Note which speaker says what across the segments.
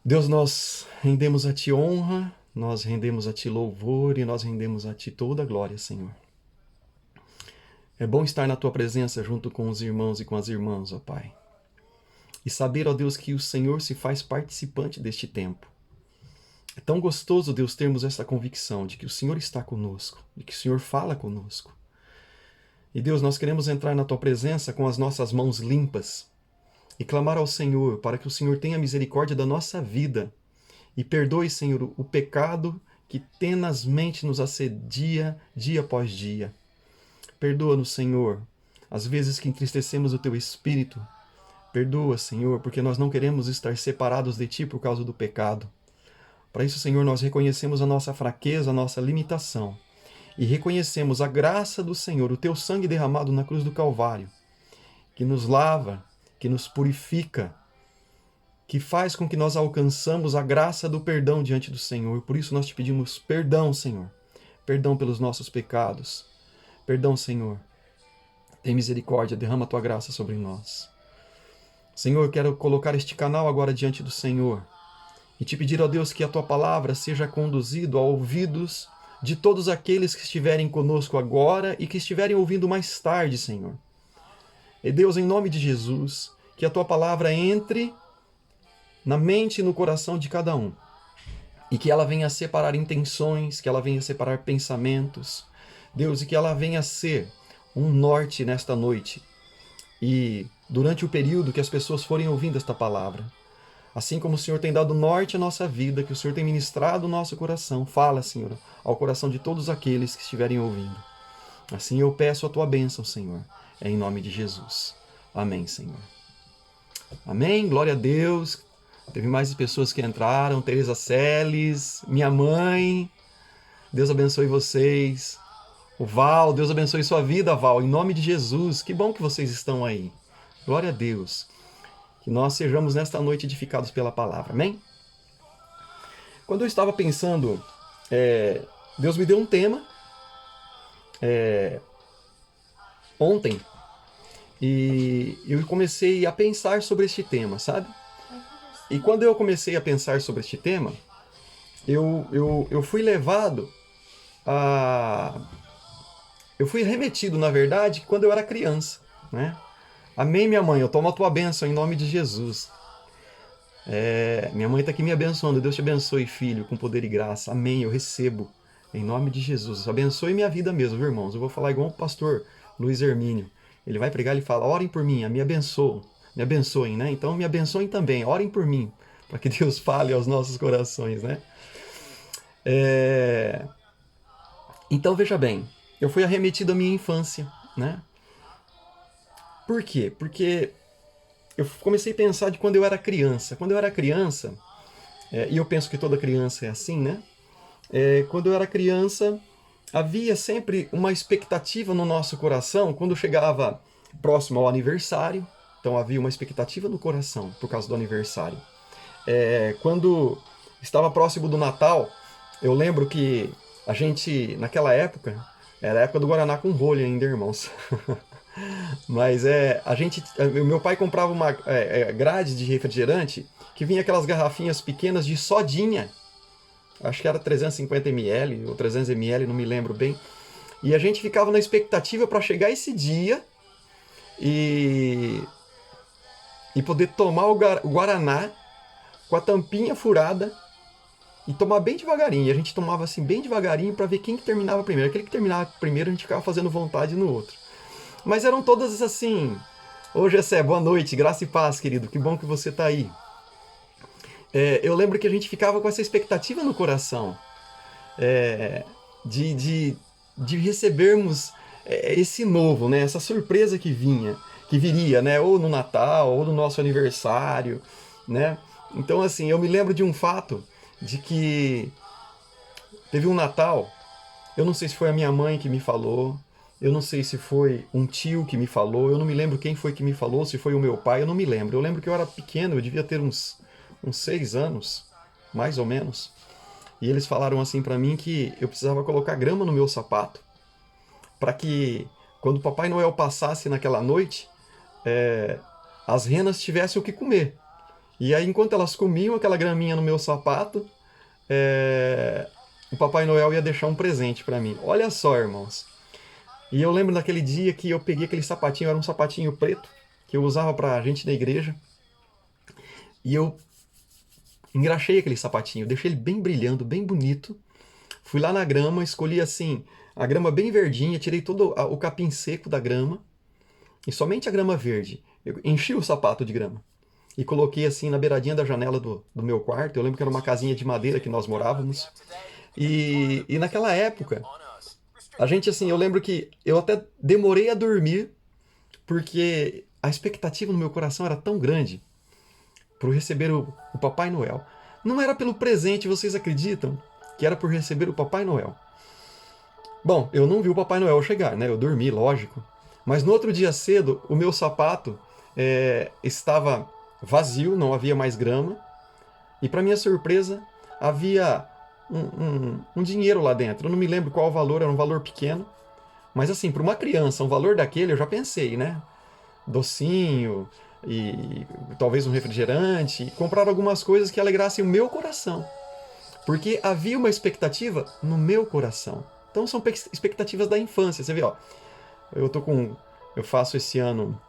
Speaker 1: Deus, nós rendemos a Ti honra, nós rendemos a Ti louvor e nós rendemos a Ti toda a glória, Senhor. É bom estar na Tua presença junto com os irmãos e com as irmãs, ó Pai. E saber, ó Deus, que o Senhor se faz participante deste tempo. É tão gostoso, Deus, termos essa convicção de que o Senhor está conosco, de que o Senhor fala conosco. E Deus, nós queremos entrar na Tua presença com as nossas mãos limpas e clamar ao Senhor para que o Senhor tenha misericórdia da nossa vida e perdoe, Senhor, o pecado que tenazmente nos assedia dia após dia. Perdoa-nos, Senhor, as vezes que entristecemos o Teu Espírito. Perdoa, Senhor, porque nós não queremos estar separados de Ti por causa do pecado. Para isso, Senhor, nós reconhecemos a nossa fraqueza, a nossa limitação. E reconhecemos a graça do Senhor, o Teu sangue derramado na cruz do Calvário, que nos lava, que nos purifica, que faz com que nós alcançamos a graça do perdão diante do Senhor. Por isso nós te pedimos perdão, Senhor. Perdão pelos nossos pecados. Perdão, Senhor. Tem misericórdia, derrama a tua graça sobre nós. Senhor, eu quero colocar este canal agora diante do Senhor e te pedir, ó Deus, que a tua palavra seja conduzida a ouvidos de todos aqueles que estiverem conosco agora e que estiverem ouvindo mais tarde, Senhor. E Deus, em nome de Jesus, que a tua palavra entre na mente e no coração de cada um. E que ela venha separar intenções, que ela venha separar pensamentos. Deus, e que ela venha ser um norte nesta noite. E durante o período que as pessoas forem ouvindo esta palavra. Assim como o Senhor tem dado norte à nossa vida, que o Senhor tem ministrado o nosso coração, fala, Senhor, ao coração de todos aqueles que estiverem ouvindo. Assim eu peço a tua bênção, Senhor, em nome de Jesus. Amém, Senhor. Amém, glória a Deus. Teve mais pessoas que entraram, Teresa Celes, minha mãe. Deus abençoe vocês. O Val, Deus abençoe sua vida, Val, em nome de Jesus. Que bom que vocês estão aí. Glória a Deus. Que nós sejamos nesta noite edificados pela palavra. Amém? Quando eu estava pensando, Deus me deu um tema ontem e eu comecei a pensar sobre este tema, sabe? E quando eu comecei a pensar sobre este tema, eu fui levado a... Eu fui remetido, na verdade, quando eu era criança, né? Amém, minha mãe, eu tomo a tua bênção em nome de Jesus. Minha mãe está aqui me abençoando. Deus te abençoe, filho, com poder e graça. Amém, eu recebo em nome de Jesus. Abençoe minha vida mesmo, viu, irmãos? Eu vou falar igual o pastor Luiz Hermínio. Ele vai pregar e fala, orem por mim, me abençoem, né? Então me abençoem também, orem por mim, para que Deus fale aos nossos corações, né? Então veja bem, eu fui arremetido à minha infância, né? Por quê? Porque eu comecei a pensar de quando eu era criança. Quando eu era criança, e eu penso que toda criança é assim, né? Quando eu era criança, havia sempre uma expectativa no nosso coração quando chegava próximo ao aniversário. Então havia uma expectativa no coração por causa do aniversário. Quando estava próximo do Natal, eu lembro que a gente, naquela época, era a época do Guaraná com rolha ainda, irmãos. Mas o meu pai comprava uma grade de refrigerante que vinha aquelas garrafinhas pequenas de sodinha. Acho que era 350 ml ou 300 ml, não me lembro bem. E a gente ficava na expectativa para chegar esse dia e poder tomar o Guaraná com a tampinha furada e tomar bem devagarinho. E a gente tomava assim bem devagarinho para ver quem que terminava primeiro. Aquele que terminava primeiro a gente ficava fazendo vontade no outro. Mas eram todas assim. Ô Gessé, boa noite, graça e paz, querido. Que bom que você está aí. Eu lembro que a gente ficava com essa expectativa no coração de recebermos esse novo, né? Essa surpresa que viria, né? Ou no Natal, ou no nosso aniversário, né? Então, assim, eu me lembro de um fato de que teve um Natal, eu não sei se foi a minha mãe que me falou, eu não sei se foi um tio que me falou, eu não me lembro quem foi que me falou, se foi o meu pai, eu não me lembro. Eu lembro que eu era pequeno, eu devia ter uns 6 anos, mais ou menos. E eles falaram assim pra mim que eu precisava colocar grama no meu sapato, para que quando o Papai Noel passasse naquela noite, as renas tivessem o que comer. E aí, enquanto elas comiam aquela graminha no meu sapato, o Papai Noel ia deixar um presente para mim. Olha só, irmãos. E eu lembro daquele dia que eu peguei aquele sapatinho, era um sapatinho preto, que eu usava pra gente na igreja. E eu engraxei aquele sapatinho, deixei ele bem brilhando, bem bonito. Fui lá na grama, escolhi assim, a grama bem verdinha, tirei todo o capim seco da grama, e somente a grama verde. Eu enchi o sapato de grama. E coloquei assim na beiradinha da janela do meu quarto. Eu lembro que era uma casinha de madeira que nós morávamos. E naquela época, a gente assim, eu lembro que eu até demorei a dormir, porque a expectativa no meu coração era tão grande por receber o Papai Noel. Não era pelo presente, vocês acreditam? Que era por receber o Papai Noel. Bom, eu não vi o Papai Noel chegar, né? Eu dormi, lógico. Mas no outro dia cedo, o meu sapato estava vazio, não havia mais grama. E para minha surpresa, havia um dinheiro lá dentro. Eu não me lembro qual o valor, era um valor pequeno. Mas assim, para uma criança, um valor daquele eu já pensei, né? Docinho e talvez um refrigerante. Comprar algumas coisas que alegrassem o meu coração. Porque havia uma expectativa no meu coração. Então são expectativas da infância. Você vê, ó, eu faço esse ano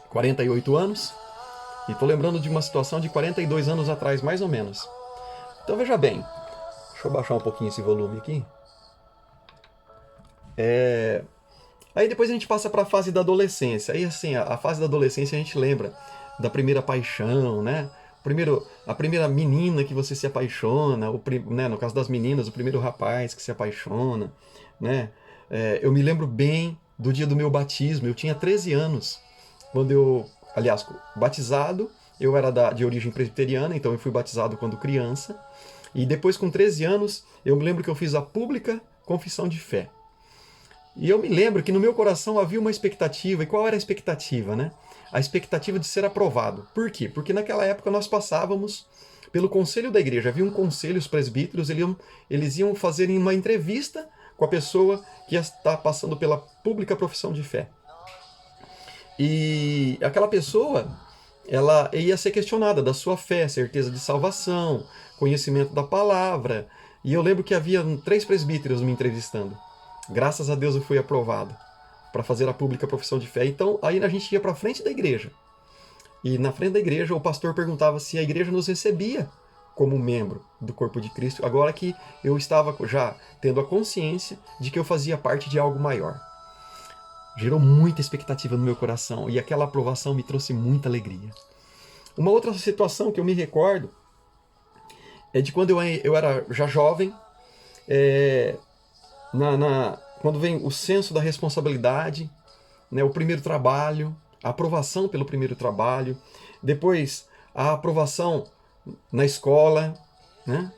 Speaker 1: 48 anos e tô lembrando de uma situação de 42 anos atrás, mais ou menos. Então veja bem, deixa eu baixar um pouquinho esse volume aqui. Aí depois a gente passa para a fase da adolescência. Aí assim, a fase da adolescência a gente lembra da primeira paixão, né? A primeira menina que você se apaixona, né? No caso das meninas, o primeiro rapaz que se apaixona, né? Eu me lembro bem do dia do meu batismo, eu tinha 13 anos, aliás, batizado, eu era de origem presbiteriana, então eu fui batizado quando criança, e depois com 13 anos, eu me lembro que eu fiz a pública confissão de fé. E eu me lembro que no meu coração havia uma expectativa. E qual era a expectativa, né? A expectativa de ser aprovado. Por quê? Porque naquela época nós passávamos pelo conselho da igreja. Havia um conselho, os presbíteros, eles iam fazer uma entrevista com a pessoa que ia estar passando pela pública profissão de fé. E aquela pessoa, ela ia ser questionada da sua fé, certeza de salvação, conhecimento da palavra. E eu lembro que havia 3 presbíteros me entrevistando. Graças a Deus eu fui aprovado para fazer a pública profissão de fé. Então aí a gente ia para frente da igreja. E na frente da igreja o pastor perguntava se a igreja nos recebia como membro do corpo de Cristo, agora que eu estava já tendo a consciência de que eu fazia parte de algo maior. Gerou muita expectativa no meu coração e aquela aprovação me trouxe muita alegria. Uma outra situação que eu me recordo é de quando eu era já jovem, quando vem o senso da responsabilidade, né, o primeiro trabalho, a aprovação pelo primeiro trabalho, depois a aprovação na escola, né?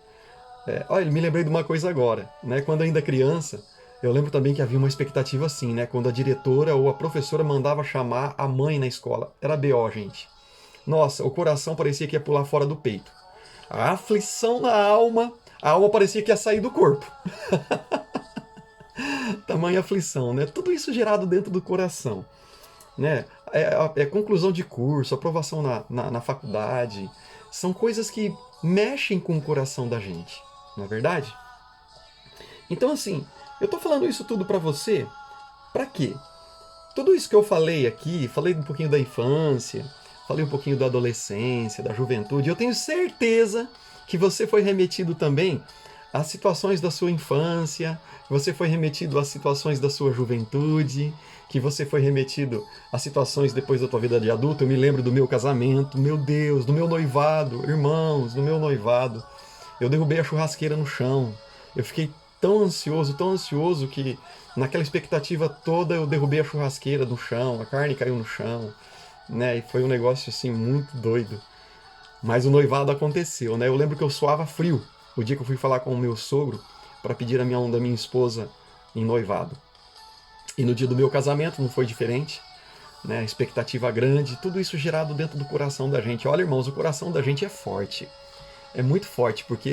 Speaker 1: Olha, me lembrei de uma coisa agora, né? Quando ainda criança, eu lembro também que havia uma expectativa assim, né? Quando a diretora ou a professora mandava chamar a mãe na escola. Era BO, gente. Nossa, o coração parecia que ia pular fora do peito. A aflição na alma, a alma parecia que ia sair do corpo. Tamanha aflição, né? Tudo isso gerado dentro do coração, né? Conclusão de curso, aprovação na faculdade, são coisas que mexem com o coração da gente, não é verdade? Então assim, eu tô falando isso tudo pra você, pra quê? Tudo isso que eu falei aqui, falei um pouquinho da infância, falei um pouquinho da adolescência, da juventude, eu tenho certeza que você foi remetido também às situações da sua infância, você foi remetido às situações da sua juventude, que você foi remetido às situações depois da tua vida de adulto. Eu me lembro do meu casamento, meu Deus, do meu noivado, irmãos, do meu noivado. Eu derrubei a churrasqueira no chão. Eu fiquei tão ansioso que naquela expectativa toda eu derrubei a churrasqueira do chão, a carne caiu no chão, né? E foi um negócio assim muito doido. Mas o noivado aconteceu, né? Eu lembro que eu suava frio o dia que eu fui falar com o meu sogro para pedir a mão da minha esposa em noivado. E no dia do meu casamento não foi diferente, né? Expectativa grande, tudo isso gerado dentro do coração da gente. Olha, irmãos, o coração da gente é forte. É muito forte, porque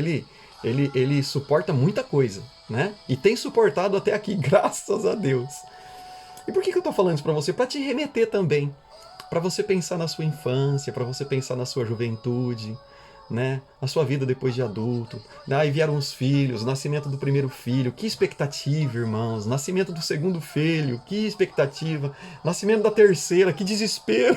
Speaker 1: ele suporta muita coisa, né? E tem suportado até aqui, graças a Deus. E por que eu tô falando isso para você? Para te remeter também para você pensar na sua infância, para você pensar na sua juventude, né? A sua vida depois de adulto. Aí vieram os filhos, nascimento do primeiro filho, que expectativa, irmãos. Nascimento do segundo filho, que expectativa. Nascimento da terceira, que desespero.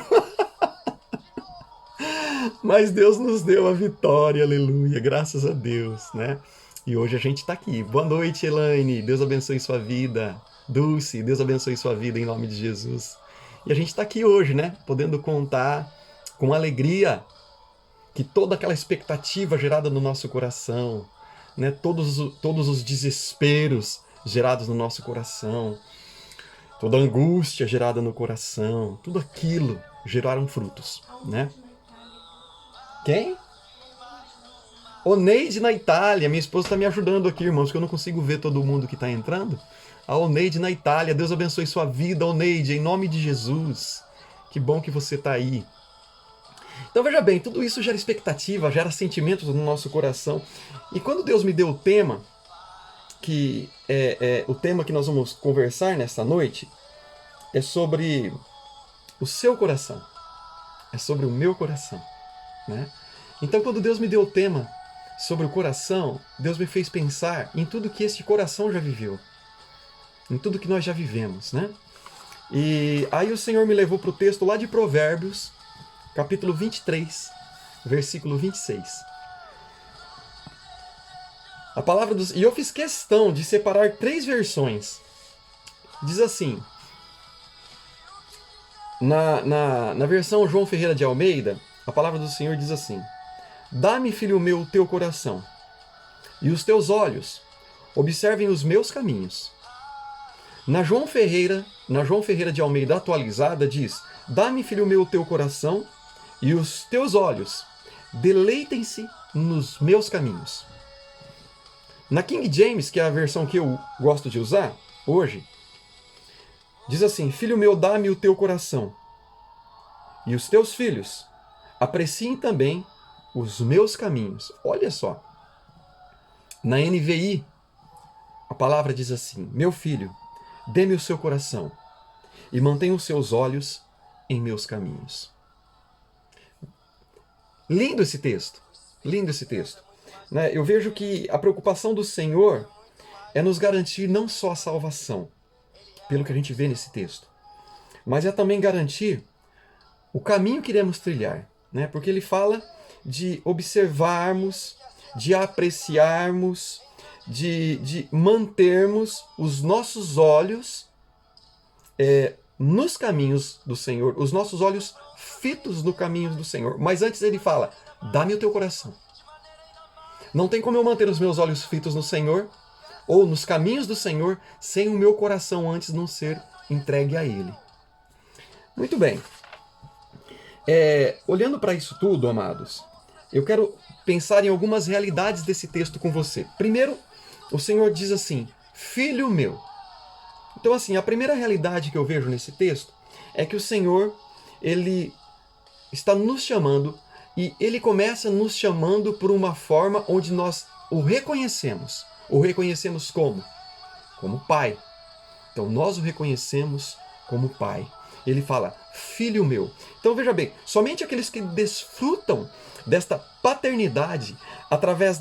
Speaker 1: Mas Deus nos deu a vitória, aleluia, graças a Deus, né? E hoje a gente está aqui. Boa noite, Elaine. Deus abençoe sua vida. Dulce, Deus abençoe sua vida em nome de Jesus. E a gente está aqui hoje, né? Podendo contar com alegria que toda aquela expectativa gerada no nosso coração, né? Todos os desesperos gerados no nosso coração, toda a angústia gerada no coração, tudo aquilo geraram frutos, né? Quem? Oneide na Itália. Minha esposa está me ajudando aqui, irmãos, que eu não consigo ver todo mundo que está entrando. A Oneide na Itália. Deus abençoe sua vida, Oneide, em nome de Jesus. Que bom que você está aí. Então veja bem, tudo isso gera expectativa, gera sentimentos no nosso coração. E quando Deus me deu o tema, que é o tema que nós vamos conversar nesta noite, é sobre o seu coração. É sobre o meu coração, né? Então quando Deus me deu o tema sobre o coração, Deus me fez pensar em tudo que este coração já viveu, em tudo que nós já vivemos, né? E aí o Senhor me levou para o texto lá de Provérbios, capítulo 23, versículo 26. A palavra dos... E eu fiz questão de separar 3 versões. Diz assim, na versão João Ferreira de Almeida, a palavra do Senhor diz assim: dá-me, filho meu, o teu coração, e os teus olhos observem os meus caminhos. Na João Ferreira de Almeida atualizada diz: dá-me, filho meu, o teu coração, e os teus olhos deleitem-se nos meus caminhos. Na King James, que é a versão que eu gosto de usar hoje, diz assim: filho meu, dá-me o teu coração, e os teus filhos apreciem também os meus caminhos. Olha só. Na NVI, a palavra diz assim: meu filho, dê-me o seu coração e mantenha os seus olhos em meus caminhos. Lindo esse texto. Lindo esse texto. Né? Eu vejo que a preocupação do Senhor é nos garantir não só a salvação, pelo que a gente vê nesse texto, mas é também garantir o caminho que iremos trilhar. Né? Porque ele fala de observarmos, de apreciarmos, de mantermos os nossos olhos nos caminhos do Senhor, os nossos olhos fitos no caminho do Senhor. Mas antes ele fala: dá-me o teu coração. Não tem como eu manter os meus olhos fitos no Senhor ou nos caminhos do Senhor sem o meu coração antes não ser entregue a Ele. Muito bem. Olhando para isso tudo, amados, eu quero pensar em algumas realidades desse texto com você. Primeiro, o Senhor diz assim: filho meu. Então, assim, a primeira realidade que eu vejo nesse texto é que o Senhor, Ele está nos chamando, e Ele começa nos chamando por uma forma onde nós o reconhecemos. O reconhecemos como? Como Pai. Então, nós o reconhecemos como Pai. Ele fala: filho meu. Então, veja bem, somente aqueles que desfrutam desta paternidade através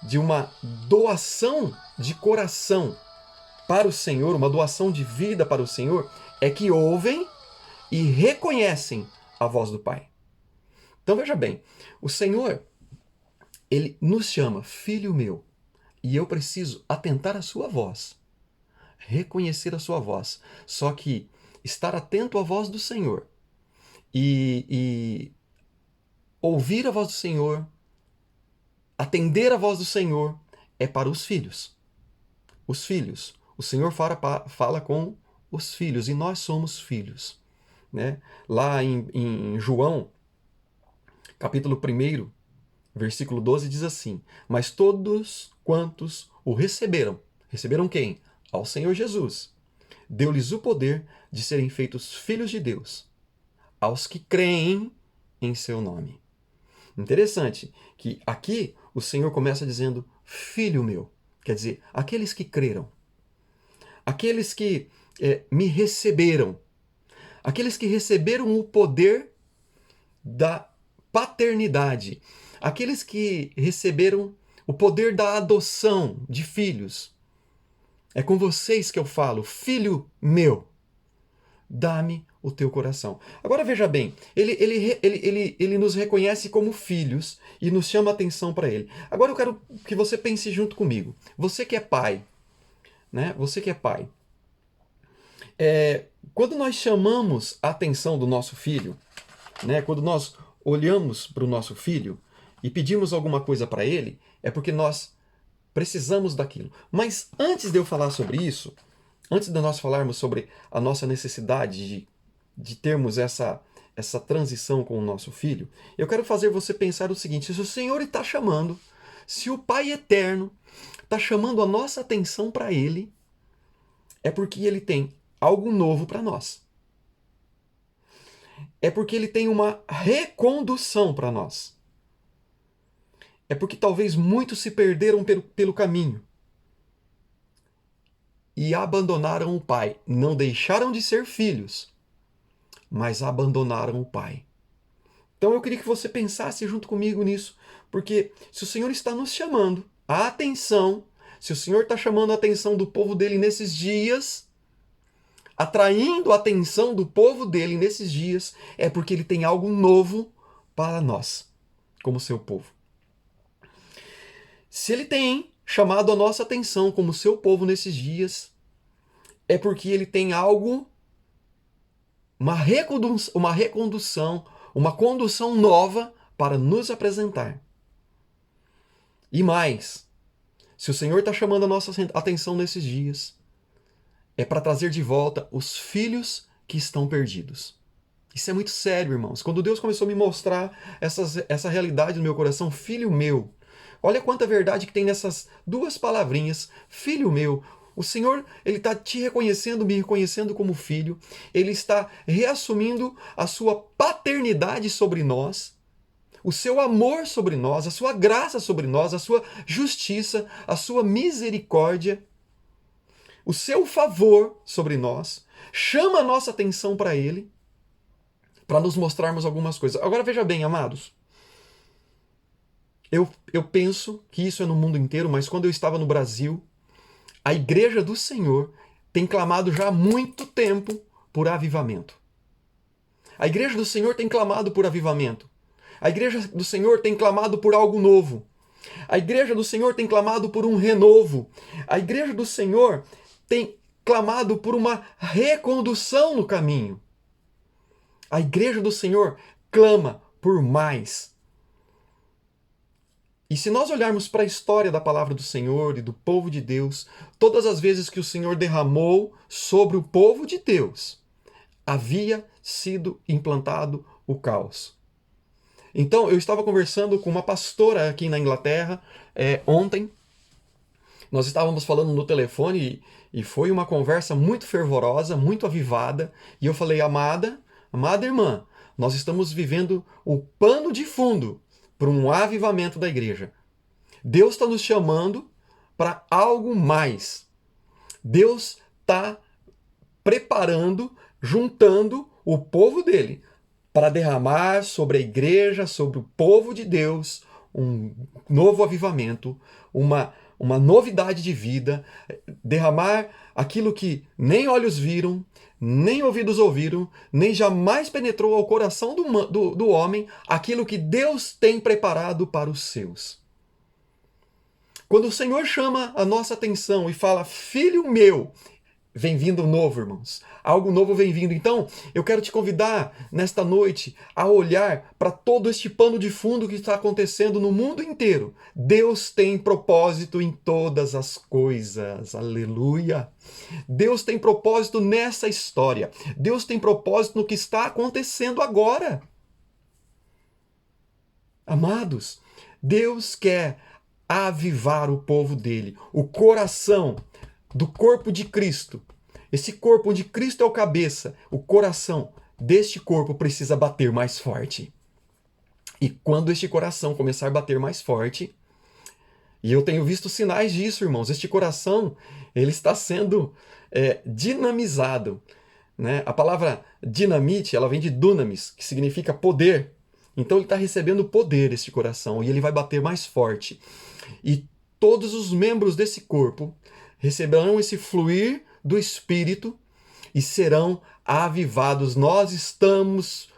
Speaker 1: de uma doação de coração para o Senhor, uma doação de vida para o Senhor, é que ouvem e reconhecem a voz do Pai. Então veja bem, o Senhor, Ele nos chama filho meu, e eu preciso atentar à sua voz, reconhecer a sua voz. Só que estar atento à voz do Senhor e ouvir a voz do Senhor, atender a voz do Senhor, é para os filhos. Os filhos. O Senhor fala com os filhos, e nós somos filhos. Né? Lá em João, capítulo 1, versículo 12, diz assim: mas todos quantos o receberam, receberam quem? Ao Senhor Jesus, deu-lhes o poder de serem feitos filhos de Deus, aos que creem em seu nome. Interessante que aqui o Senhor começa dizendo: filho meu, quer dizer, aqueles que creram, aqueles que me receberam, aqueles que receberam o poder da paternidade, aqueles que receberam o poder da adoção de filhos. É com vocês que eu falo, filho meu, dá-me o teu coração. Agora veja bem, ele nos reconhece como filhos e nos chama a atenção para ele. Agora eu quero que você pense junto comigo. Você que é pai, né? Você que é pai. Quando nós chamamos a atenção do nosso filho, né? Quando nós olhamos para o nosso filho e pedimos alguma coisa para ele, é porque nós precisamos daquilo. Mas antes de eu falar sobre isso, antes de nós falarmos sobre a nossa necessidade de termos essa transição com o nosso filho, eu quero fazer você pensar o seguinte: se o Senhor está chamando, se o Pai Eterno está chamando a nossa atenção para Ele, é porque Ele tem algo novo para nós. É porque Ele tem uma recondução para nós. É porque talvez muitos se perderam pelo caminho e abandonaram o Pai. Não deixaram de ser filhos, mas abandonaram o Pai. Então eu queria que você pensasse junto comigo nisso, porque se o Senhor está nos chamando a atenção, se o Senhor está chamando a atenção do povo dele nesses dias, atraindo a atenção do povo dele nesses dias, é porque ele tem algo novo para nós, como seu povo. Se ele tem chamado a nossa atenção como seu povo nesses dias, é porque ele tem algo, uma recondução, uma condução nova para nos apresentar. E mais, se o Senhor está chamando a nossa atenção nesses dias, é para trazer de volta os filhos que estão perdidos. Isso é muito sério, irmãos. Quando Deus começou a me mostrar essa realidade no meu coração, filho meu, olha quanta verdade que tem nessas duas palavrinhas, filho meu. O Senhor, Ele está te reconhecendo, me reconhecendo como filho. Ele está reassumindo a sua paternidade sobre nós, o seu amor sobre nós, a sua graça sobre nós, a sua justiça, a sua misericórdia, o seu favor sobre nós. Chama a nossa atenção para Ele, para nos mostrarmos algumas coisas. Agora veja bem, amados. Eu penso que isso é no mundo inteiro, mas quando eu estava no Brasil, a Igreja do Senhor tem clamado já há muito tempo por avivamento. A Igreja do Senhor tem clamado por avivamento. A Igreja do Senhor tem clamado por algo novo. A Igreja do Senhor tem clamado por um renovo. A Igreja do Senhor tem clamado por uma recondução no caminho. A Igreja do Senhor clama por mais. E se nós olharmos para a história da palavra do Senhor e do povo de Deus, todas as vezes que o Senhor derramou sobre o povo de Deus, havia sido implantado o caos. Então, eu estava conversando com uma pastora aqui na Inglaterra ontem. Nós estávamos falando no telefone e foi uma conversa muito fervorosa, muito avivada. E eu falei, amada irmã, nós estamos vivendo o pano de fundo para um avivamento da igreja. Deus está nos chamando para algo mais. Deus está preparando, juntando o povo dele para derramar sobre a igreja, sobre o povo de Deus, um novo avivamento, uma novidade de vida, derramar aquilo que nem olhos viram, nem ouvidos ouviram, nem jamais penetrou ao coração do homem, aquilo que Deus tem preparado para os seus. Quando o Senhor chama a nossa atenção e fala, filho meu, vem vindo novo, irmãos. Algo novo vem vindo. Então, eu quero te convidar nesta noite a olhar para todo este pano de fundo que está acontecendo no mundo inteiro. Deus tem propósito em todas as coisas. Aleluia! Deus tem propósito nessa história. Deus tem propósito no que está acontecendo agora. Amados, Deus quer avivar o povo dele, o coração do corpo de Cristo. Esse corpo onde Cristo é o cabeça, o coração deste corpo precisa bater mais forte. E quando este coração começar a bater mais forte, e eu tenho visto sinais disso, irmãos, este coração ele está sendo dinamizado. né? A palavra dinamite, ela vem de dunamis, que significa poder. Então ele está recebendo poder, este coração, e ele vai bater mais forte. E todos os membros desse corpo receberão esse fluir do Espírito e serão avivados. Nós estamos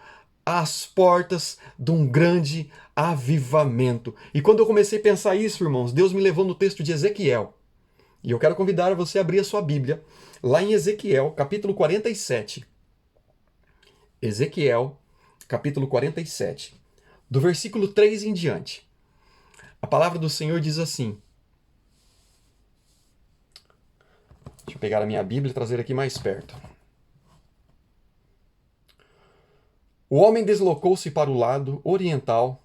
Speaker 1: às portas de um grande avivamento. E quando eu comecei a pensar isso, irmãos, Deus me levou no texto de Ezequiel. E eu quero convidar você a abrir a sua Bíblia, lá em Ezequiel, capítulo 47. Ezequiel, capítulo 47, do versículo 3 em diante. A palavra do Senhor diz assim. Deixa eu pegar a minha Bíblia e trazer aqui mais perto. O homem deslocou-se para o lado oriental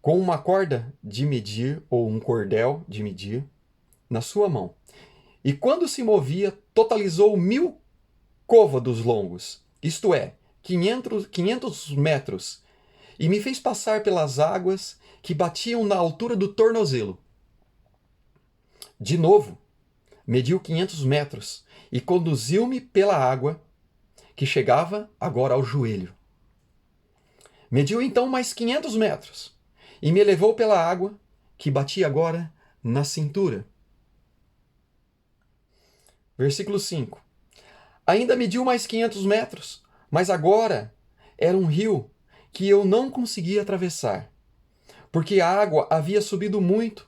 Speaker 1: com uma corda de medir, ou um cordel de medir, na sua mão. E quando se movia, totalizou 1000 côvados longos, isto é, 500 metros, e me fez passar pelas águas que batiam na altura do tornozelo. De novo, mediu 500 metros e conduziu-me pela água que chegava agora ao joelho. Mediu então mais 500 metros e me levou pela água que batia agora na cintura. Versículo 5. Ainda mediu mais 500 metros, mas agora era um rio que eu não conseguia atravessar, porque a água havia subido muito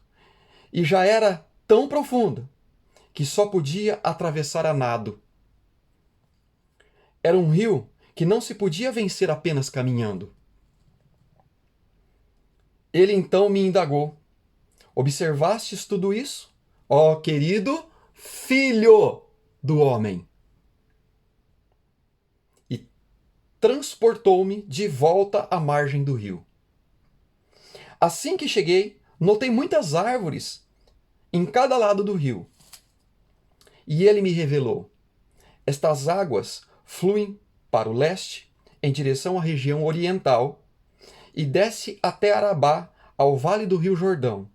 Speaker 1: e já era tão profunda que só podia atravessar a nado. Era um rio que não se podia vencer apenas caminhando. Ele então me indagou: observastes tudo isso, ó querido filho do homem? E transportou-me de volta à margem do rio. Assim que cheguei, notei muitas árvores em cada lado do rio. E ele me revelou: estas águas fluem para o leste, em direção à região oriental, e desce até Arabá, ao vale do rio Jordão,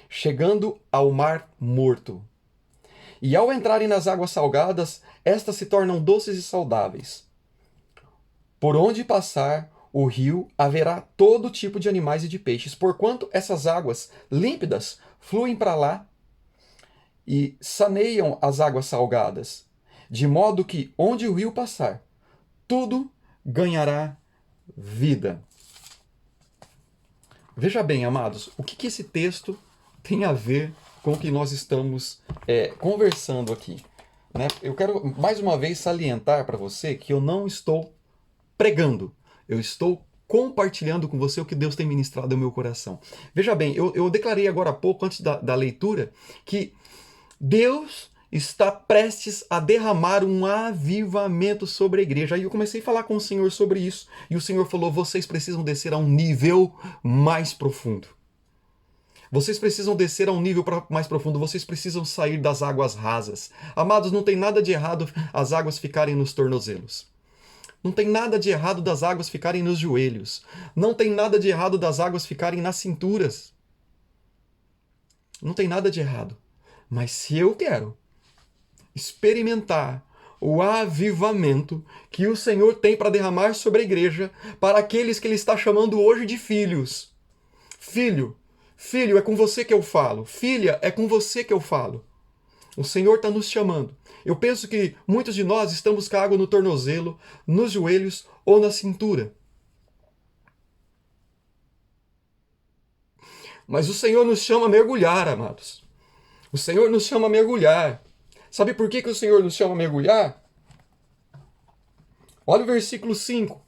Speaker 1: chegando ao Mar Morto. E ao entrarem nas águas salgadas, estas se tornam doces e saudáveis. Por onde passar o rio, haverá todo tipo de animais e de peixes, porquanto essas águas límpidas fluem para lá e saneiam as águas salgadas, de modo que, onde o rio passar, tudo ganhará vida. Veja bem, amados, o que esse texto tem a ver com o que nós estamos conversando aqui, né? Eu quero mais uma vez salientar para você que eu não estou pregando, eu estou compartilhando com você o que Deus tem ministrado ao meu coração. Veja bem, eu declarei agora há pouco, antes da leitura, que Deus está prestes a derramar um avivamento sobre a igreja. Aí eu comecei a falar com o Senhor sobre isso, e o Senhor falou: vocês precisam descer a um nível mais profundo. Vocês precisam descer a um nível mais profundo, vocês precisam sair das águas rasas. Amados, não tem nada de errado as águas ficarem nos tornozelos. Não tem nada de errado das águas ficarem nos joelhos. Não tem nada de errado das águas ficarem nas cinturas. Não tem nada de errado. Mas se eu quero experimentar o avivamento que o Senhor tem para derramar sobre a igreja, para aqueles que Ele está chamando hoje de filhos. Filho, é com você que eu falo. Filha, é com você que eu falo. O Senhor está nos chamando. Eu penso que muitos de nós estamos com a água no tornozelo, nos joelhos ou na cintura. Mas o Senhor nos chama a mergulhar, amados. O Senhor nos chama a mergulhar. Sabe por que o Senhor nos chama a mergulhar? Olha o versículo 5.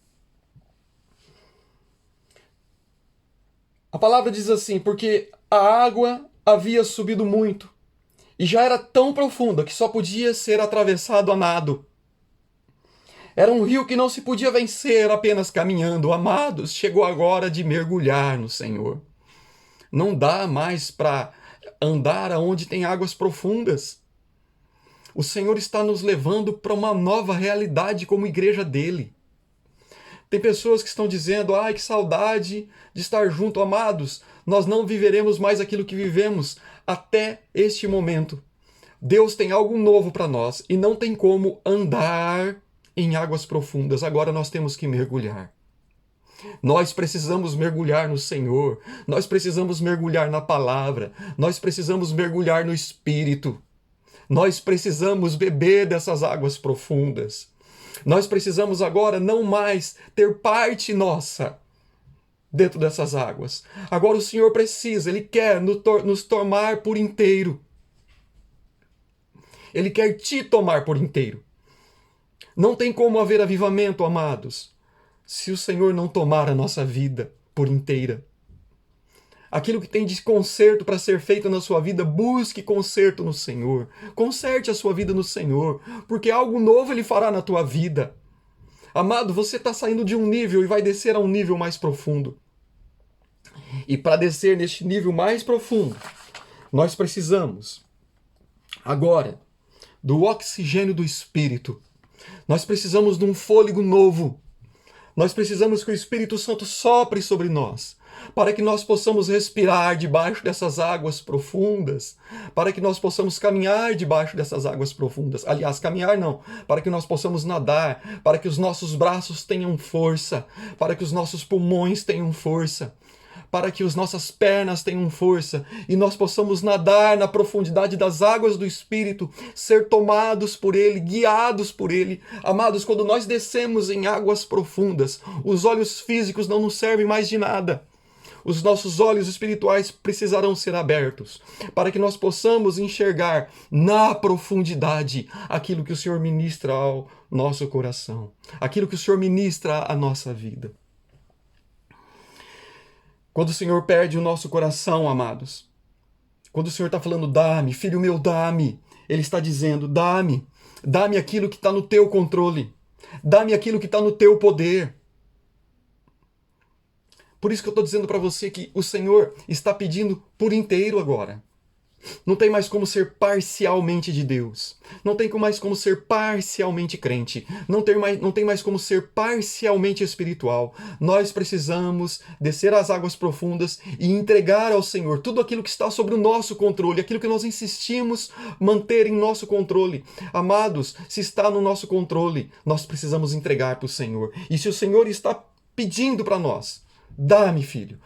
Speaker 1: A palavra diz assim: porque a água havia subido muito, e já era tão profunda que só podia ser atravessado a nado. Era um rio que não se podia vencer apenas caminhando. Amados, chegou a hora de mergulhar no Senhor. Não dá mais para andar aonde tem águas profundas. O Senhor está nos levando para uma nova realidade como igreja dele. Tem pessoas que estão dizendo: ai, que saudade de estar junto, amados. Nós não viveremos mais aquilo que vivemos até este momento. Deus tem algo novo para nós e não tem como andar em águas profundas. Agora nós temos que mergulhar. Nós precisamos mergulhar no Senhor. Nós precisamos mergulhar na palavra. Nós precisamos mergulhar no Espírito. Nós precisamos beber dessas águas profundas. Nós precisamos agora não mais ter parte nossa dentro dessas águas. Agora o Senhor precisa, Ele quer nos tomar por inteiro. Ele quer te tomar por inteiro. Não tem como haver avivamento, amados, se o Senhor não tomar a nossa vida por inteira. Aquilo que tem de conserto para ser feito na sua vida, busque conserto no Senhor. Conserte a sua vida no Senhor, porque algo novo Ele fará na tua vida. Amado, você está saindo de um nível e vai descer a um nível mais profundo. E para descer neste nível mais profundo, nós precisamos, agora, do oxigênio do Espírito. Nós precisamos de um fôlego novo. Nós precisamos que o Espírito Santo sopre sobre nós, para que nós possamos respirar debaixo dessas águas profundas, para que nós possamos caminhar debaixo dessas águas profundas. Aliás, caminhar não, para que nós possamos nadar, para que os nossos braços tenham força, para que os nossos pulmões tenham força, para que as nossas pernas tenham força e nós possamos nadar na profundidade das águas do Espírito, ser tomados por Ele, guiados por Ele. Amados, quando nós descemos em águas profundas, os olhos físicos não nos servem mais de nada. Os nossos olhos espirituais precisarão ser abertos para que nós possamos enxergar na profundidade aquilo que o Senhor ministra ao nosso coração, aquilo que o Senhor ministra à nossa vida. Quando o Senhor perde o nosso coração, amados, quando o Senhor está falando, dá-me, filho meu, dá-me, Ele está dizendo, dá-me aquilo que está no teu controle, dá-me aquilo que está no teu poder. Por isso que eu estou dizendo para você que o Senhor está pedindo por inteiro agora. Não tem mais como ser parcialmente de Deus. Não tem mais como ser parcialmente crente. Não tem mais como ser parcialmente espiritual. Nós precisamos descer às águas profundas e entregar ao Senhor tudo aquilo que está sob o nosso controle, aquilo que nós insistimos manter em nosso controle. Amados, se está no nosso controle, nós precisamos entregar para o Senhor. E se o Senhor está pedindo para nós, dá-me, filho,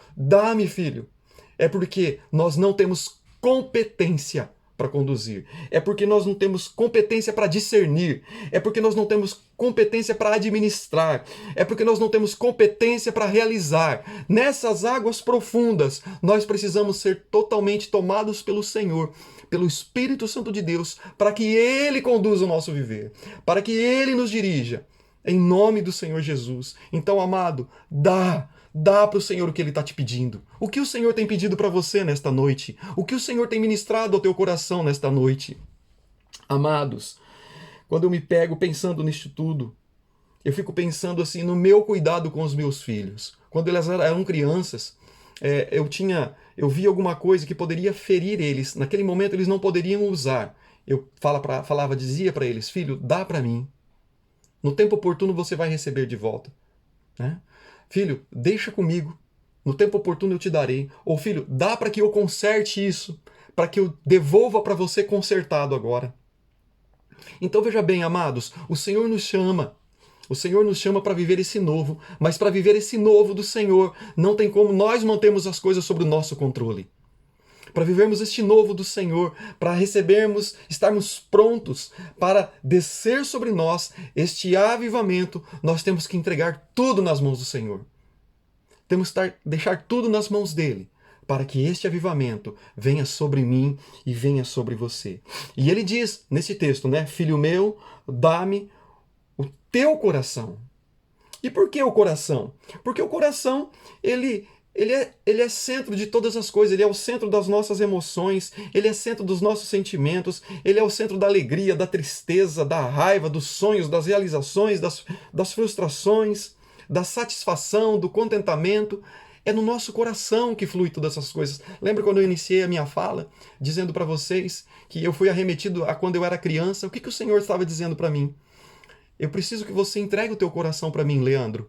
Speaker 1: é porque nós não temos competência para conduzir, é porque nós não temos competência para discernir, é porque nós não temos competência para administrar, é porque nós não temos competência para realizar. Nessas águas profundas, nós precisamos ser totalmente tomados pelo Senhor, pelo Espírito Santo de Deus, para que Ele conduza o nosso viver, para que Ele nos dirija, em nome do Senhor Jesus. Então, amado, dá para o Senhor o que Ele está te pedindo. O que o Senhor tem pedido para você nesta noite? O que o Senhor tem ministrado ao teu coração nesta noite? Amados, quando eu me pego pensando nisto tudo, eu fico pensando assim no meu cuidado com os meus filhos. Quando eles eram crianças, eu vi alguma coisa que poderia ferir eles. Naquele momento eles não poderiam usar. Eu dizia para eles, filho, dá para mim. No tempo oportuno você vai receber de volta, né? Filho, deixa comigo, no tempo oportuno eu te darei. Ou filho, dá para que eu conserte isso, para que eu devolva para você consertado agora. Então veja bem, amados, o Senhor nos chama para viver esse novo, mas para viver esse novo do Senhor, não tem como nós mantermos as coisas sob o nosso controle. Para vivermos este novo do Senhor, para recebermos, estarmos prontos para descer sobre nós este avivamento, nós temos que entregar tudo nas mãos do Senhor. Temos que deixar tudo nas mãos dele, para que este avivamento venha sobre mim e venha sobre você. E ele diz nesse texto, né? Filho meu, dá-me o teu coração. E por que o coração? Porque o coração, ele é centro de todas as coisas, ele é o centro das nossas emoções, ele é centro dos nossos sentimentos, ele é o centro da alegria, da tristeza, da raiva, dos sonhos, das realizações, das frustrações, da satisfação, do contentamento. É no nosso coração que flui todas essas coisas. Lembra quando eu iniciei a minha fala, dizendo para vocês que eu fui arremetido a quando eu era criança? O que o Senhor estava dizendo para mim? Eu preciso que você entregue o teu coração para mim, Leandro.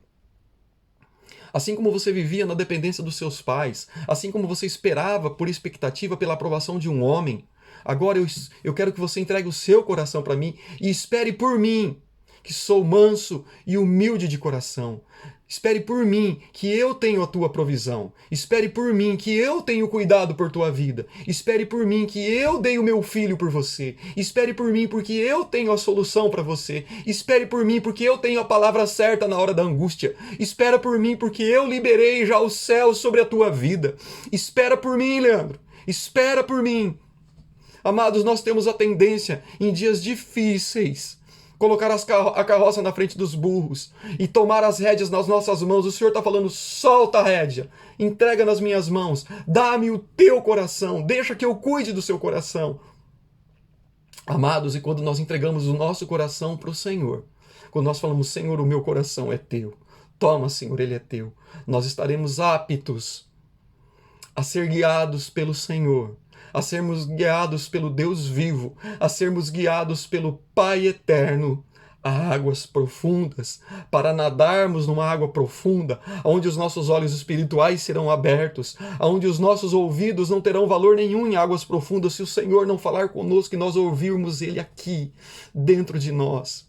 Speaker 1: Assim como você vivia na dependência dos seus pais, assim como você esperava por expectativa pela aprovação de um homem, agora eu quero que você entregue o seu coração para mim e espere por mim. que sou manso e humilde de coração. Espere por mim, que eu tenho a tua provisão. Espere por mim, que eu tenho cuidado por tua vida. Espere por mim, que eu dei o meu filho por você. Espere por mim, porque eu tenho a solução para você. Espere por mim, porque eu tenho a palavra certa na hora da angústia. Espera por mim, porque eu liberei já o céu sobre a tua vida. Espera por mim, Leandro. Espera por mim. Amados, nós temos a tendência, em dias difíceis, colocar a carroça na frente dos burros e tomar as rédeas nas nossas mãos. O Senhor está falando, solta a rédea, entrega nas minhas mãos, dá-me o teu coração, deixa que eu cuide do seu coração. Amados, e quando nós entregamos o nosso coração para o Senhor, quando nós falamos, Senhor, o meu coração é teu, toma, Senhor, ele é teu, nós estaremos aptos a ser guiados pelo Senhor, a sermos guiados pelo Deus vivo, a sermos guiados pelo Pai eterno, a águas profundas, para nadarmos numa água profunda, onde os nossos olhos espirituais serão abertos, onde os nossos ouvidos não terão valor nenhum em águas profundas, se o Senhor não falar conosco e nós ouvirmos Ele aqui, dentro de nós.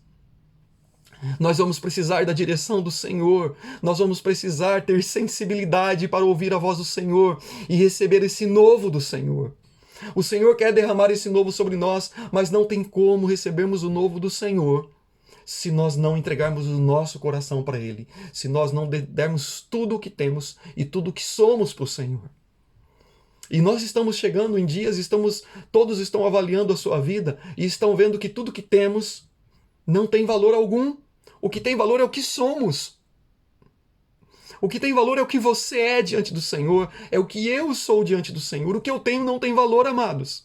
Speaker 1: Nós vamos precisar da direção do Senhor, nós vamos precisar ter sensibilidade para ouvir a voz do Senhor e receber esse novo do Senhor. O Senhor quer derramar esse novo sobre nós, mas não tem como recebermos o novo do Senhor se nós não entregarmos o nosso coração para Ele, se nós não dermos tudo o que temos e tudo o que somos para o Senhor. E nós estamos chegando em dias, todos estão avaliando a sua vida e estão vendo que tudo que temos não tem valor algum. O que tem valor é o que somos. O que tem valor é o que você é diante do Senhor, é o que eu sou diante do Senhor. O que eu tenho não tem valor, amados.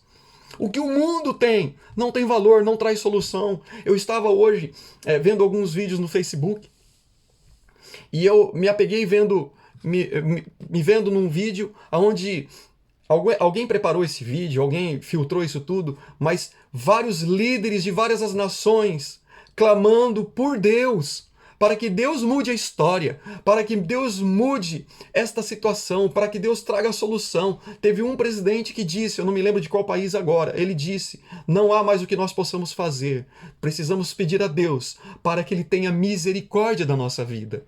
Speaker 1: O que o mundo tem não tem valor, não traz solução. Eu estava hoje vendo alguns vídeos no Facebook e eu me apeguei me vendo num vídeo onde alguém preparou esse vídeo, alguém filtrou isso tudo, mas vários líderes de várias nações clamando por Deus, para que Deus mude a história, para que Deus mude esta situação, para que Deus traga a solução. Teve um presidente que disse, eu não me lembro de qual país agora, ele disse, não há mais o que nós possamos fazer, precisamos pedir a Deus para que Ele tenha misericórdia da nossa vida.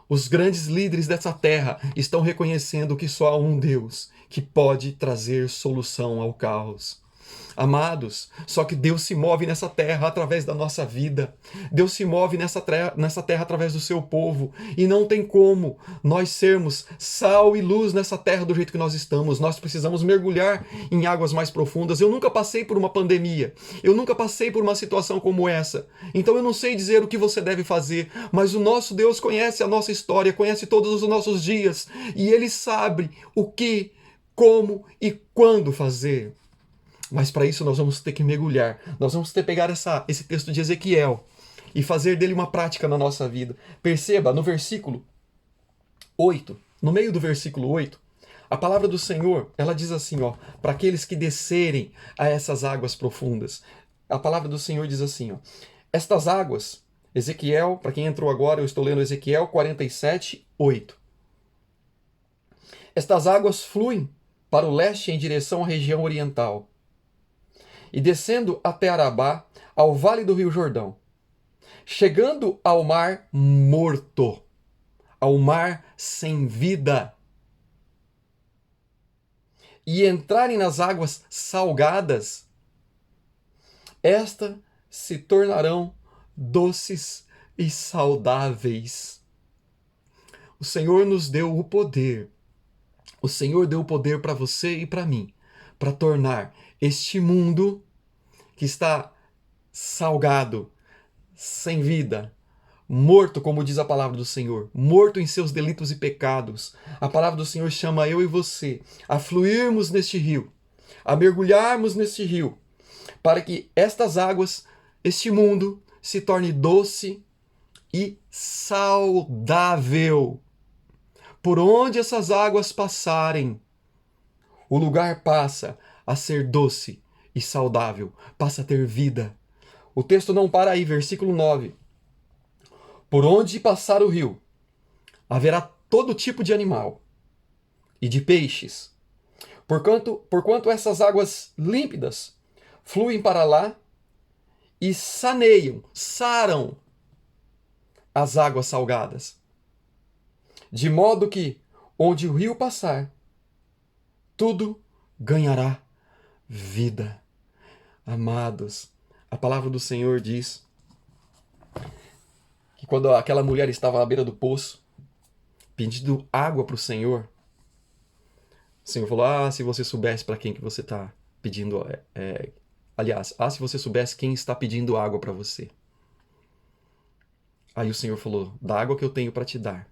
Speaker 1: Os grandes líderes dessa terra estão reconhecendo que só há um Deus que pode trazer solução ao caos. Amados, só que Deus se move nessa terra através da nossa vida. Deus se move nessa terra através do seu povo. E não tem como nós sermos sal e luz nessa terra do jeito que nós estamos. Nós precisamos mergulhar em águas mais profundas. Eu nunca passei por uma pandemia. Eu nunca passei por uma situação como essa. Então eu não sei dizer o que você deve fazer. Mas o nosso Deus conhece a nossa história, conhece todos os nossos dias. E Ele sabe o que, como e quando fazer. Mas para isso nós vamos ter que mergulhar. Nós vamos ter que pegar esse texto de Ezequiel e fazer dele uma prática na nossa vida. Perceba, no versículo 8, no meio do versículo 8, a palavra do Senhor, ela diz assim, para aqueles que descerem a essas águas profundas. A palavra do Senhor diz assim, estas águas, Ezequiel, para quem entrou agora, eu estou lendo Ezequiel 47, 8. Estas águas fluem para o leste em direção à região oriental, e descendo até Arabá, ao vale do rio Jordão, chegando ao mar morto, ao mar sem vida, e entrarem nas águas salgadas, estas se tornarão doces e saudáveis. O Senhor nos deu o poder. O Senhor deu o poder para você e para mim, para tornar este mundo que está salgado, sem vida, morto, como diz a palavra do Senhor, morto em seus delitos e pecados. A palavra do Senhor chama eu e você a fluirmos neste rio, a mergulharmos neste rio, para que estas águas, este mundo, se torne doce e saudável. Por onde essas águas passarem, o lugar passa a ser doce e saudável, passa a ter vida. O texto não para aí, versículo 9. Por onde passar o rio, haverá todo tipo de animal e de peixes. Porquanto essas águas límpidas fluem para lá e saneiam, saram as águas salgadas. De modo que, onde o rio passar, tudo ganhará vida. Amados, a palavra do Senhor diz que quando aquela mulher estava à beira do poço, pedindo água para o Senhor falou, se você soubesse para quem que você está pedindo... aliás, se você soubesse quem está pedindo água para você. Aí o Senhor falou, da água que eu tenho para te dar.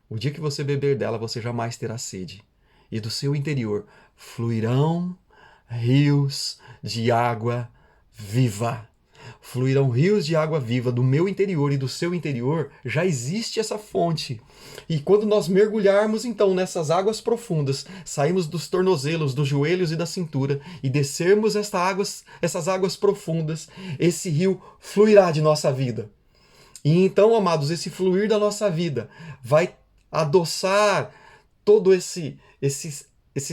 Speaker 1: O dia que você beber dela, você jamais terá sede. E do seu interior fluirão rios de água viva. Fluirão rios de água viva do meu interior e do seu interior. Já existe essa fonte. E quando nós mergulharmos então nessas águas profundas, saímos dos tornozelos, dos joelhos e da cintura e descermos essas águas profundas, esse rio fluirá de nossa vida. E então, amados, esse fluir da nossa vida vai adoçar todo esse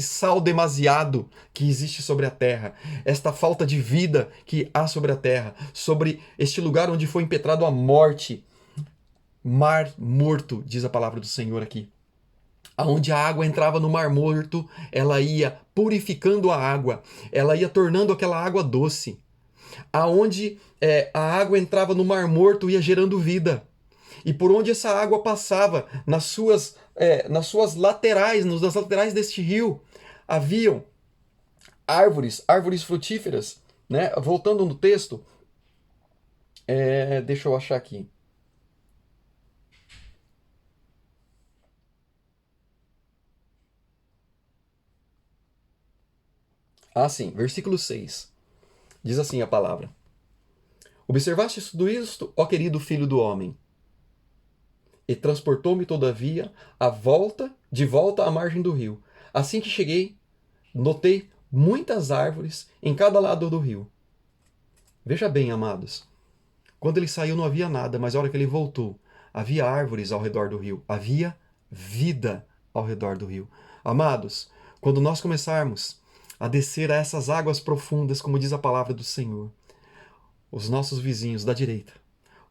Speaker 1: sal demasiado que existe sobre a terra, esta falta de vida que há sobre a terra, sobre este lugar onde foi impetrado a morte, mar morto, diz a palavra do Senhor aqui. Aonde a água entrava no mar morto, ela ia purificando a água, ela ia tornando aquela água doce. Aonde a água entrava no mar morto, ia gerando vida. E por onde essa água passava, nas suas laterais, nas laterais deste rio, haviam árvores frutíferas, né? Voltando no texto, deixa eu achar aqui. Sim, versículo 6. Diz assim a palavra. Observaste tudo isto, ó querido filho do homem? E transportou-me, todavia, de volta à margem do rio. Assim que cheguei, notei muitas árvores em cada lado do rio. Veja bem, amados. Quando ele saiu não havia nada, mas a hora que ele voltou, havia árvores ao redor do rio. Havia vida ao redor do rio. Amados, quando nós começarmos a descer a essas águas profundas, como diz a palavra do Senhor, os nossos vizinhos da direita,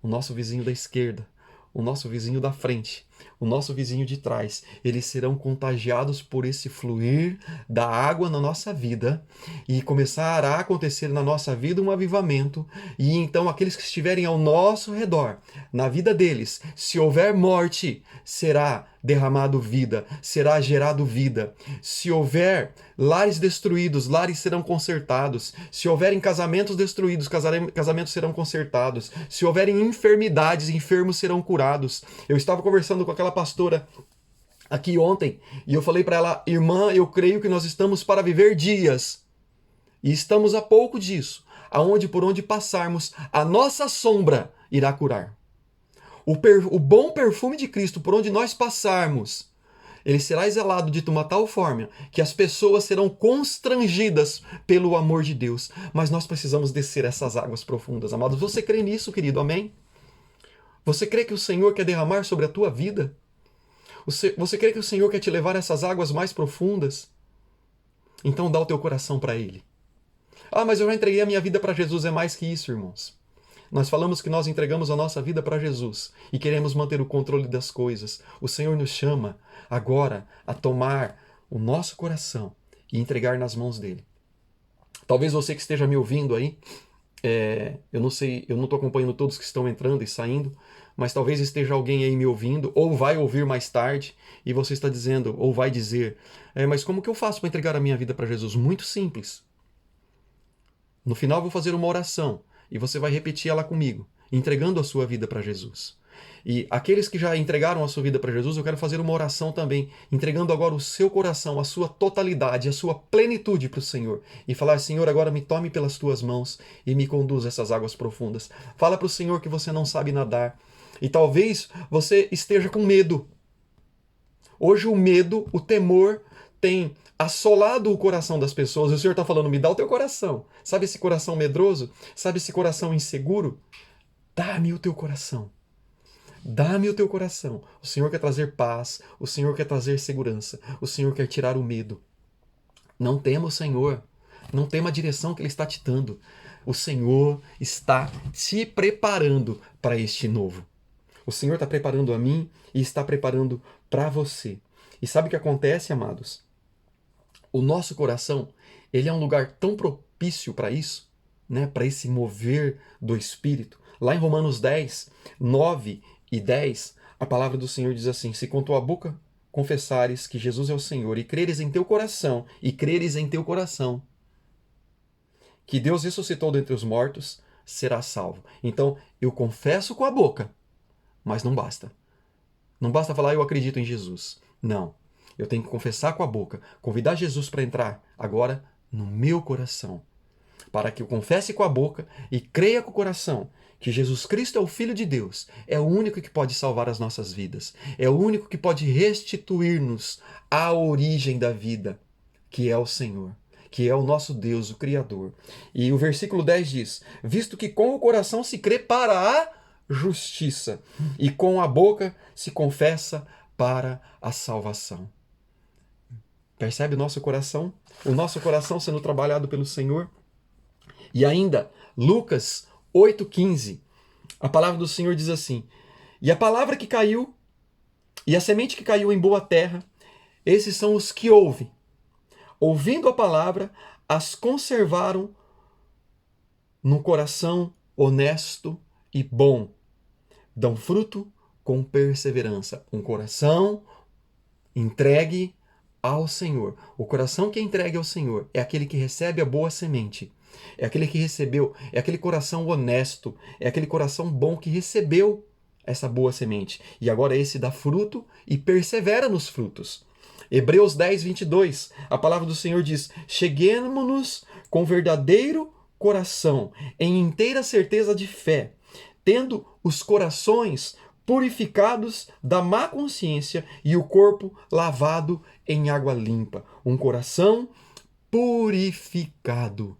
Speaker 1: o nosso vizinho da esquerda, o nosso vizinho da frente, o nosso vizinho de trás, eles serão contagiados por esse fluir da água na nossa vida e começará a acontecer na nossa vida um avivamento e então aqueles que estiverem ao nosso redor, na vida deles, se houver morte, será derramado vida, será gerado vida. Se houver lares destruídos, lares serão consertados. Se houverem casamentos destruídos, casamentos serão consertados. Se houverem enfermidades, enfermos serão curados. Eu estava conversando com aquela pastora aqui ontem e eu falei para ela, irmã, eu creio que nós estamos para viver dias e estamos a pouco disso, aonde por onde passarmos, a nossa sombra irá curar. O bom perfume de Cristo, por onde nós passarmos, ele será exalado de uma tal forma que as pessoas serão constrangidas pelo amor de Deus. Mas nós precisamos descer essas águas profundas, amados. Você crê nisso, querido? Amém? Você crê que o Senhor quer derramar sobre a tua vida? Você crê que o Senhor quer te levar a essas águas mais profundas? Então dá o teu coração para Ele. Mas eu já entreguei a minha vida para Jesus. É mais que isso, irmãos. Nós falamos que nós entregamos a nossa vida para Jesus e queremos manter o controle das coisas. O Senhor nos chama agora a tomar o nosso coração e entregar nas mãos dele. Talvez você que esteja me ouvindo aí, eu não sei, eu não estou acompanhando todos que estão entrando e saindo, mas talvez esteja alguém aí me ouvindo, ou vai ouvir mais tarde, e você está dizendo, ou vai dizer, mas como que eu faço para entregar a minha vida para Jesus? Muito simples. No final eu vou fazer uma oração, e você vai repetir ela comigo, entregando a sua vida para Jesus. E aqueles que já entregaram a sua vida para Jesus, eu quero fazer uma oração também, entregando agora o seu coração, a sua totalidade, a sua plenitude para o Senhor. E falar, Senhor, agora me tome pelas tuas mãos e me conduza a essas águas profundas. Fala para o Senhor que você não sabe nadar. E talvez você esteja com medo. Hoje o medo, o temor tem assolado o coração das pessoas. O Senhor está falando, me dá o teu coração. Sabe esse coração medroso? Sabe esse coração inseguro? Dá-me o teu coração. Dá-me o teu coração. O Senhor quer trazer paz. O Senhor quer trazer segurança. O Senhor quer tirar o medo. Não tema o Senhor. Não tema a direção que Ele está te dando. O Senhor está te preparando para este novo. O Senhor está preparando a mim e está preparando para você. E sabe o que acontece, amados? O nosso coração, ele é um lugar tão propício para isso, né? Para esse mover do Espírito. Lá em Romanos 10, 9 e 10, a palavra do Senhor diz assim: se com tua boca confessares que Jesus é o Senhor e creres em teu coração, que Deus ressuscitou dentre os mortos, serás salvo. Então, eu confesso com a boca, mas não basta. Não basta falar eu acredito em Jesus. Não. Eu tenho que confessar com a boca, convidar Jesus para entrar agora no meu coração, para que eu confesse com a boca e creia com o coração que Jesus Cristo é o Filho de Deus, é o único que pode salvar as nossas vidas, é o único que pode restituir-nos à origem da vida, que é o Senhor, que é o nosso Deus, o Criador. E o versículo 10 diz: visto que com o coração se crê para a justiça e com a boca se confessa para a salvação. Percebe o nosso coração? O nosso coração sendo trabalhado pelo Senhor? E ainda, Lucas 8,15, a palavra do Senhor diz assim: e a palavra que caiu, e a semente que caiu em boa terra, esses são os que ouvem. Ouvindo a palavra, as conservaram no coração honesto e bom. Dão fruto com perseverança. Um coração entregue ao Senhor. O coração que é entregue ao Senhor é aquele que recebe a boa semente. É aquele que recebeu, é aquele coração honesto, é aquele coração bom que recebeu essa boa semente. E agora esse dá fruto e persevera nos frutos. Hebreus 10, 22, a palavra do Senhor diz: cheguemo-nos com verdadeiro coração, em inteira certeza de fé, tendo os corações purificados da má consciência e o corpo lavado em água limpa. Um coração purificado.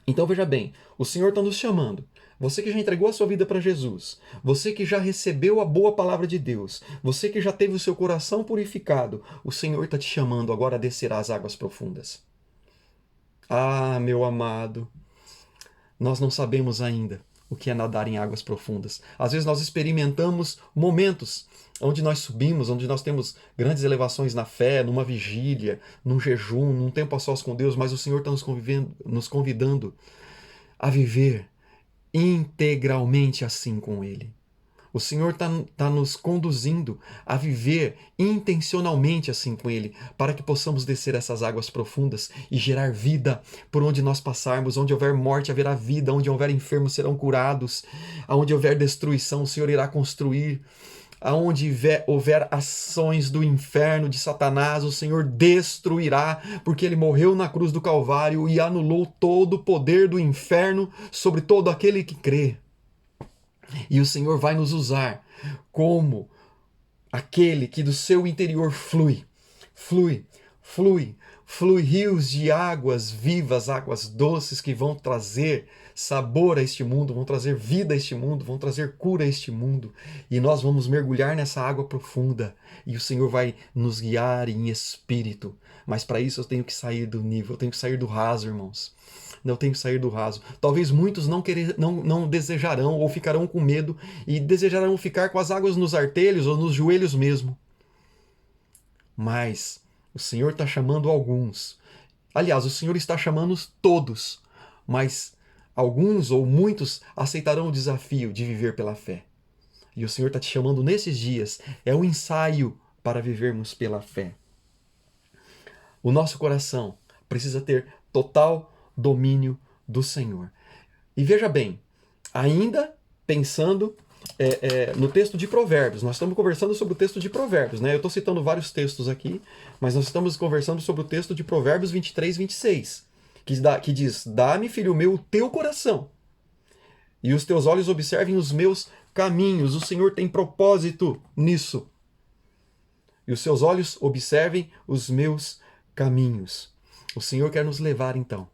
Speaker 1: Então veja bem, o Senhor está nos chamando. Você que já entregou a sua vida para Jesus, você que já recebeu a boa palavra de Deus, você que já teve o seu coração purificado, o Senhor está te chamando agora a descer às águas profundas. Ah, meu amado, nós não sabemos ainda o que é nadar em águas profundas. Às vezes nós experimentamos momentos onde nós subimos, onde nós temos grandes elevações na fé, numa vigília, num jejum, num tempo a sós com Deus, mas o Senhor está nos convidando a viver integralmente assim com Ele. O Senhor está nos conduzindo a viver intencionalmente assim com Ele, para que possamos descer essas águas profundas e gerar vida por onde nós passarmos. Onde houver morte, haverá vida. Onde houver enfermos, serão curados. Onde houver destruição, o Senhor irá construir. Aonde houver ações do inferno, de Satanás, o Senhor destruirá, porque Ele morreu na cruz do Calvário e anulou todo o poder do inferno sobre todo aquele que crê. E o Senhor vai nos usar como aquele que do seu interior flui rios de águas vivas, águas doces que vão trazer sabor a este mundo, vão trazer vida a este mundo, vão trazer cura a este mundo. E nós vamos mergulhar nessa água profunda e o Senhor vai nos guiar em espírito. Mas para isso eu tenho que sair do nível, eu tenho que sair do raso, irmãos. Eu tenho que sair do raso. Talvez muitos não desejarão ou ficarão com medo e desejarão ficar com as águas nos artelhos ou nos joelhos mesmo. Mas o Senhor está chamando alguns. Aliás, o Senhor está chamando todos. Mas alguns ou muitos aceitarão o desafio de viver pela fé. E o Senhor está te chamando nesses dias. É um ensaio para vivermos pela fé. O nosso coração precisa ter total domínio do Senhor. E veja bem, ainda pensando no texto de Provérbios, nós estamos conversando sobre o texto de Provérbios, né? Eu estou citando vários textos aqui, mas nós estamos conversando sobre o texto de Provérbios 23, 26, que diz: dá-me, filho meu, o teu coração, e os teus olhos observem os meus caminhos. O Senhor tem propósito nisso. E os seus olhos observem os meus caminhos. O Senhor quer nos levar, então,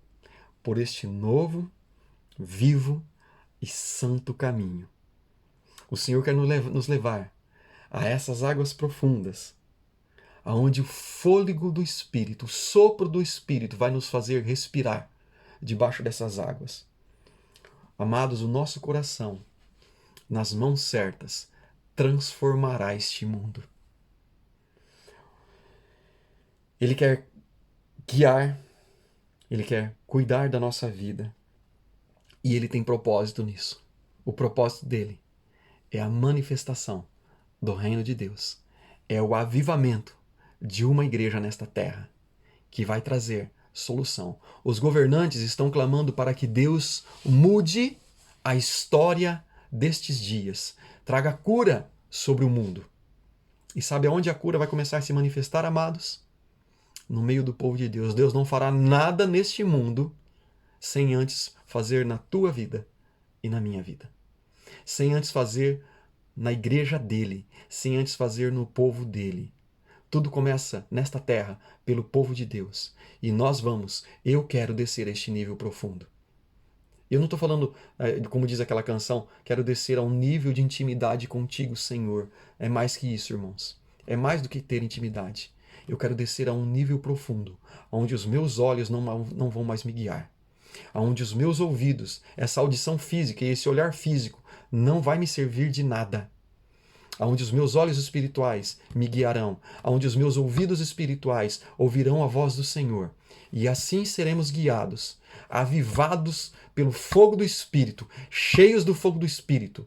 Speaker 1: por este novo, vivo e santo caminho. O Senhor quer nos levar a essas águas profundas, aonde o fôlego do Espírito, o sopro do Espírito vai nos fazer respirar debaixo dessas águas. Amados, o nosso coração, nas mãos certas, transformará este mundo. Ele quer guiar, Ele quer cuidar da nossa vida. E Ele tem propósito nisso. O propósito dele é a manifestação do reino de Deus. É o avivamento de uma igreja nesta terra que vai trazer solução. Os governantes estão clamando para que Deus mude a história destes dias. Traga cura sobre o mundo. E sabe aonde a cura vai começar a se manifestar, amados? No meio do povo de Deus. Deus não fará nada neste mundo sem antes fazer na tua vida e na minha vida. Sem antes fazer na igreja dele, sem antes fazer no povo dele. Tudo começa nesta terra pelo povo de Deus. E eu quero descer a este nível profundo. Eu não estou falando, como diz aquela canção, quero descer a um nível de intimidade contigo, Senhor. É mais que isso, irmãos. É mais do que ter intimidade. Eu quero descer a um nível profundo, onde os meus olhos não vão mais me guiar. Onde os meus ouvidos, essa audição física e esse olhar físico não vai me servir de nada. Onde os meus olhos espirituais me guiarão, onde os meus ouvidos espirituais ouvirão a voz do Senhor. E assim seremos guiados, avivados pelo fogo do Espírito, cheios do fogo do Espírito.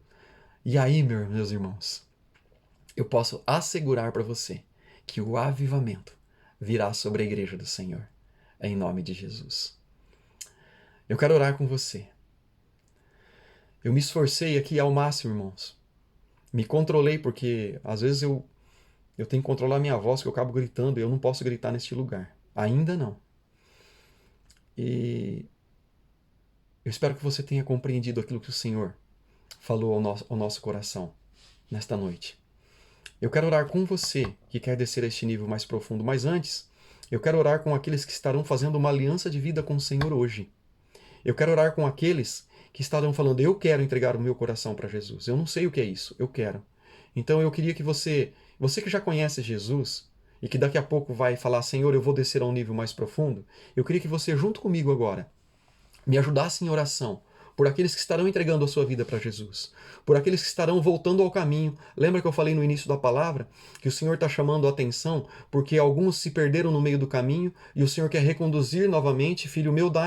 Speaker 1: E aí, meus irmãos, eu posso assegurar para você que o avivamento virá sobre a igreja do Senhor, em nome de Jesus. Eu quero orar com você. Eu me esforcei aqui ao máximo, irmãos. Me controlei, porque às vezes eu tenho que controlar a minha voz, que eu acabo gritando, e eu não posso gritar neste lugar. Ainda não. E eu espero que você tenha compreendido aquilo que o Senhor falou ao nosso coração nesta noite. Eu quero orar com você que quer descer a este nível mais profundo, mas antes, eu quero orar com aqueles que estarão fazendo uma aliança de vida com o Senhor hoje. Eu quero orar com aqueles que estarão falando, eu quero entregar o meu coração para Jesus. Eu não sei o que é isso, eu quero. Então eu queria que você que já conhece Jesus e que daqui a pouco vai falar, Senhor, eu vou descer a um nível mais profundo, eu queria que você, junto comigo agora, me ajudasse em oração por aqueles que estarão entregando a sua vida para Jesus, por aqueles que estarão voltando ao caminho. Lembra que eu falei no início da palavra que o Senhor está chamando a atenção porque alguns se perderam no meio do caminho e o Senhor quer reconduzir novamente, filho meu, dá